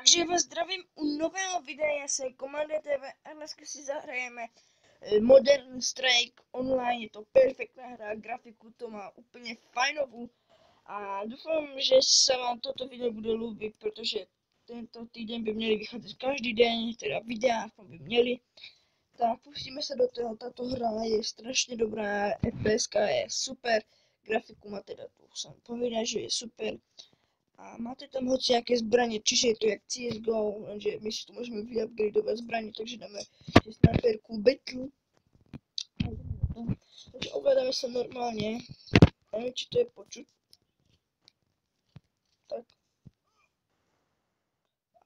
Takže vás zdravím u nového videa se Komanda TV a dneska si zahrajeme Modern Strike online. Je to perfektná hra, grafiku to má úplně fajnovou a doufám, že se vám toto video bude líbit, protože tento týden by měli vycházet každý den, teda videa aspoň by měli. Tak pustíme se do toho, tato hra je strašně dobrá, FPS je super, grafiku má teda, tu jsem pověděl, že je super. A máte tam hoci jaké zbraně, čiže je to jak CSGO, že my si tu můžeme vyupgradeovat zbraně, takže dáme sniperku battle. Takže ovládáme se normálně, nevím, či to je počuť. Tak.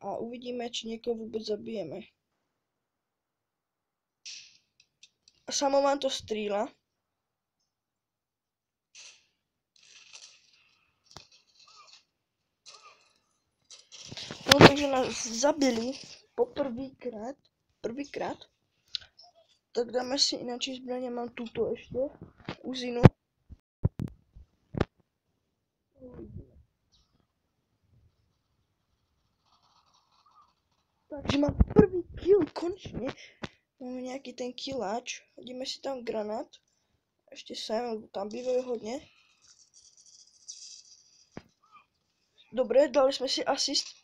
A uvidíme, či někoho vůbec zabijeme. A samo vám to střílá. No, takže nás zabili prvýkrát. Tak dáme si jináčí zbraně, mám tuto ještě, uzinu. Takže mám první kill, konečně. Máme nějaký ten killáč, hodíme si tam granát. Ještě sem, tam bývají hodně. Dobré, dali jsme si asist.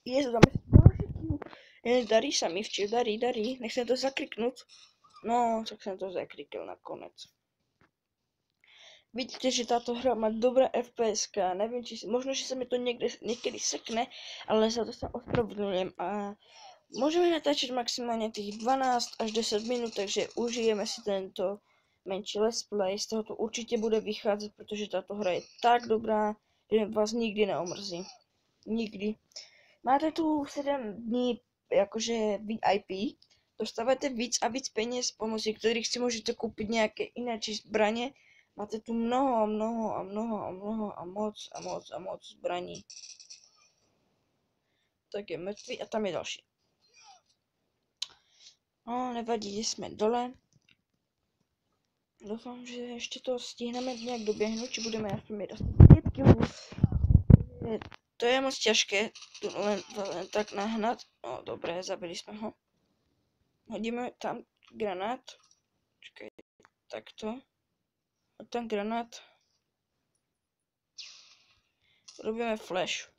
Dáme si další kill. Darí se mi včil, darí. Nechcem to zakriknout. No, tak jsem to zakrikl nakonec. Vidíte, že tato hra má dobré FPS, nevím, či možná, že se mi to někdy sekne, ale za to se ospravedlňujem a můžeme natáčet maximálně těch 12 až 10 minut, takže užijeme si tento menší let's play, z toho to určitě bude vycházet, protože tato hra je tak dobrá, že vás nikdy neomrzí. Nikdy. Máte tu 7 dní jakože VIP, dostáváte víc a víc peněz, pomocí kterých si můžete koupit nějaké jiné zbraně. Máte tu mnoho a moc zbraní. Tak je mrtvý a tam je další. No, nevadí, jsme dole. Doufám, že ještě to stihneme nějak doběhnout, či budeme aspoň mít asi 5 kg. To je moc těžké, tu len tak nahnat. No dobré, zabili jsme ho. Hodíme tam granát. Čekaj, takto. A tam granát. Robíme flash.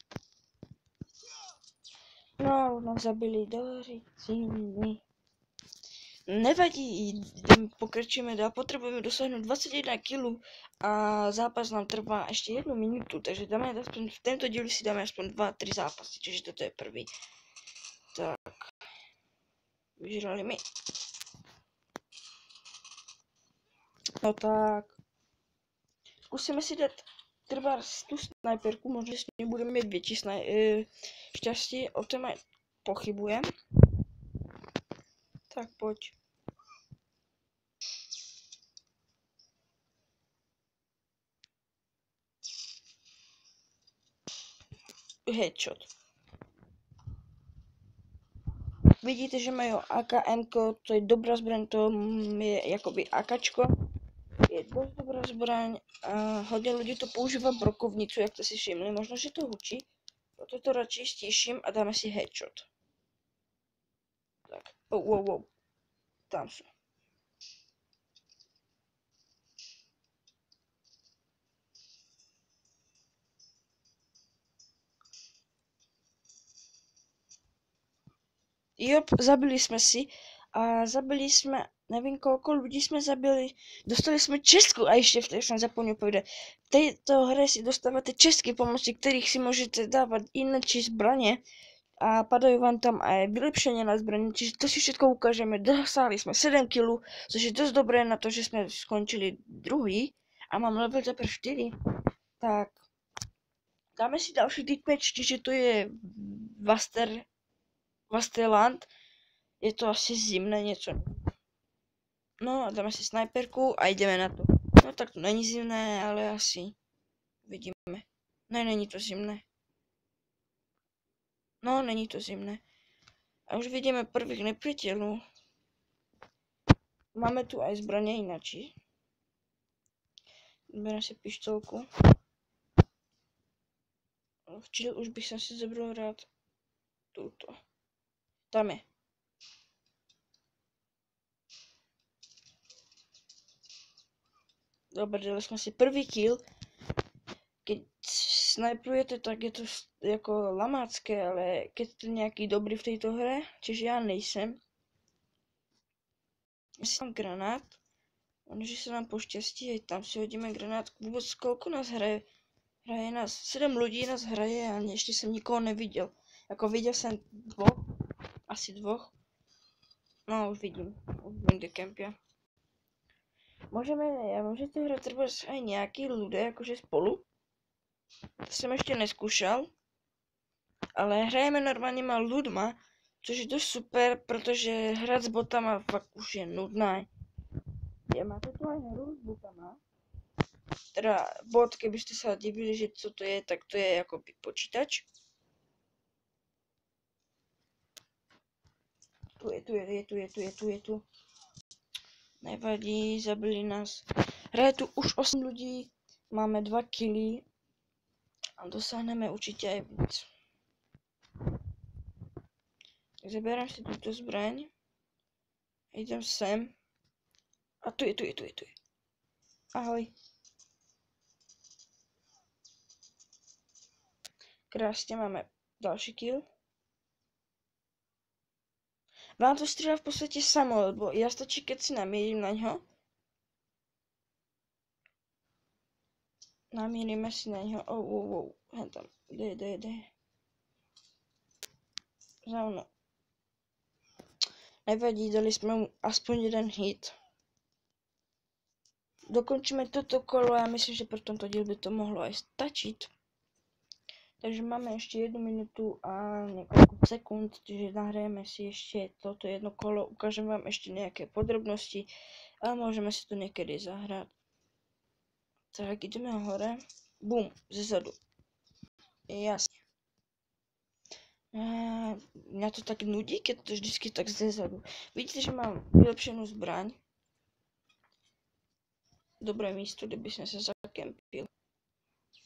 No, nás zabili do řícíny. Nevadí, pokračujeme dál, potřebujeme dosáhnout 21 kg a zápas nám trvá ještě 1 minutu, takže dáme aspoň, v tento dílu si dáme aspoň 2-3 zápasy, čiže toto je první. Tak, vyžrali mi. No tak, zkusíme si dát trvá tu snajperku, možná s ní budeme mít větší štěstí, o tom pochybujem. Tak pojď. Headshot. Vidíte, že mají AKM, to je dobrá zbraň, to je jakoby AKčko. Je dost dobrá zbraň a hodně lidí to používá brokovnicu, jak to si všimli, možná, že to hučí. Proto to radši stíším a dáme si headshot. Tak, wow. Tam jsou. Jo, zabili jsme si a zabili jsme, nevím kolko lidí jsme zabili, dostali jsme Česku a ještě v té jsem zapomněl povedat. V této hře si dostáváte česky, pomocí kterých si můžete dávat jiné zbraně a padají vám tam aj vylepšení na zbraně, čiže to si všechno ukážeme. Dosáhli jsme 7 kg, což je dost dobré na to, že jsme skončili druhý a mám level teprve 4. Tak, dáme si další deathmatch, čiže to je Vasterland. Je to asi zimné něco. No, dáme si snajperku a jdeme na to. No tak to není zimné, ale asi vidíme. Ne, není to zimné. No, není to zimné. A už vidíme prvých nepřítelů. Máme tu aj zbraně jinačí. Bereme si pištolku. Čili už bych si zobral rád tuto. Tam je. Dobre, dali jsme si prvý kill. Keď snajpujete, tak je to jako lamácké, ale keď jste nějaký dobrý v této hře, čiže já nejsem. Jestli tam granát, že se nám poštěstí, tam si hodíme granát. Vůbec kolko nás hraje? Hraje nás 7 lidí, nás hraje a ještě jsem nikoho neviděl. Jako viděl jsem dvoch, asi dvoch. No už vidím kde kempia. Můžete hrát třeba aj nějaký ľudia, jakože spolu. To jsem ještě neskúšal. Ale hrajeme normálně ľudma, což je dost super, protože hrát s botama fakt už je nudné. Máte tu aj hru s botama. Teda bot, kebyste se divili, že co to je, tak to je jako počítač. Tu je tu. Nevadí, zabili nás. Hraje tu už 8 lidí, máme 2 killy a dosáhneme určitě aj víc. Tak zaberám si tuto zbraň. Jdem sem. A tu je. Ahoj. Krásně máme další kill. Vám to střílá v podstatě samo, lebo já stačí, keď si namířím na něho. Namíríme si na něho. Hen tam. Jde. Za mnou. Nevadí, dali jsme mu aspoň jeden hit. Dokončíme toto kolo, já myslím, že pro tento díl by to mohlo aj stačit. Takže máme ještě 1 minutu a několik sekund, takže nahrajeme si ještě toto jedno kolo, ukážem vám ještě nějaké podrobnosti a můžeme si to někdy zahrát. Tak jdeme hore. Bum, zezadu. Jasně. Mě to tak nudí, keď to vždycky tak zezadu. Vidíte, že mám vylepšenou zbraň. Dobré místo, kde bych se zakempil.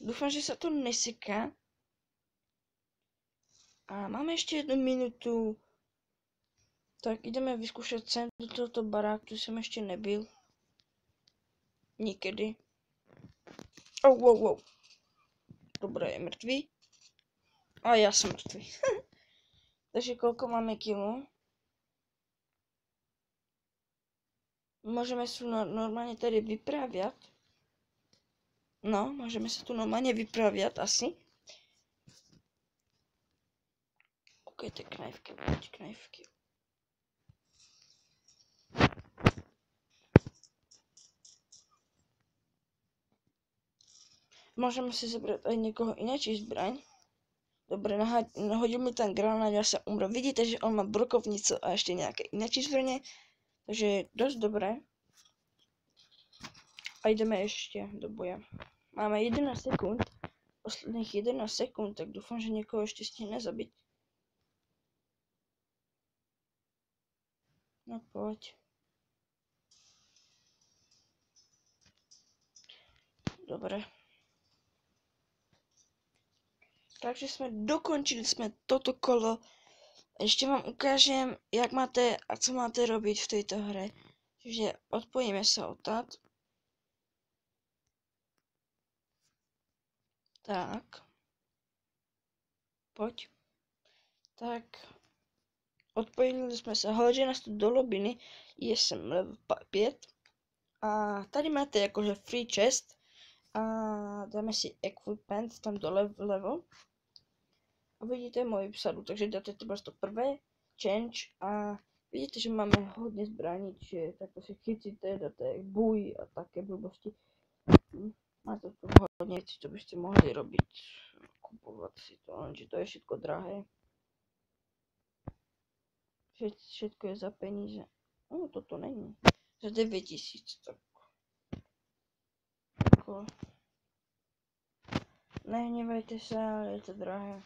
Doufám, že se to neseká. A máme ještě 1 minutu. Tak jdeme vyzkoušet sem do tohoto baráku, tu jsem ještě nebyl. Nikdy. Wow. Dobré, je mrtvý. A já jsem mrtvý. Takže kolko máme kilo? Můžeme se normálně tady vyprávět. No, můžeme se tu normálně vyprávět asi. Koukejte, knajvky. Můžeme si zebrat aj někoho jináčí zbraň. Dobré, nahodil mi ten granát, já se umřel. Vidíte, že on má brokovnicu a ještě nějaké jináčí zbraně. Takže dost dobré. A jdeme ještě do boje. Máme 11 sekund. Posledních 11 sekund, tak doufám, že někoho ještě stihne zabít. No pojď. Dobré. Takže dokončili jsme toto kolo. Ještě vám ukážem, jak máte a co máte robiť v této hře. Takže odpojíme se odtad. Tak. Pojď. Tak. Odpojili jsme se. Hodí nás tu do lobiny. Jsem level 5. A tady máte jakože free chest. A dáme si equipment tam dole vlevo. A vidíte moji psadu, takže dáte třeba to prvé, change a vidíte, že máme hodně zbraní, čiže takto si chytíte, dáte bůj a také blbosti. Máte tu hodně věcí, co byste mohli robiť, kupovat si to, lenže to je všetko drahé. Všetko je za peníze. No, toto není. Za 9000, tak. Jako. Nehněvajte se, ale je to drahé.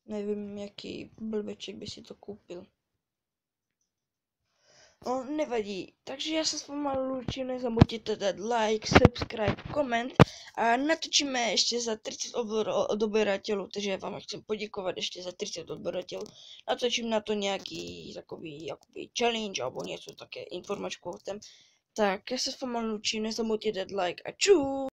Nevím, jaký blbeček by si to koupil. No, nevadí. Takže já se s váma loučím, nezapomeňte dát like, subscribe, koment a natočíme ještě za 30 odběratelů, takže vám chci poděkovat ještě za 30 odběratelů. Natočím na to nějaký takový jakoby challenge alebo něco také informačku o tom. Tak já se s váma loučím, nezapomeňte dát like a čus!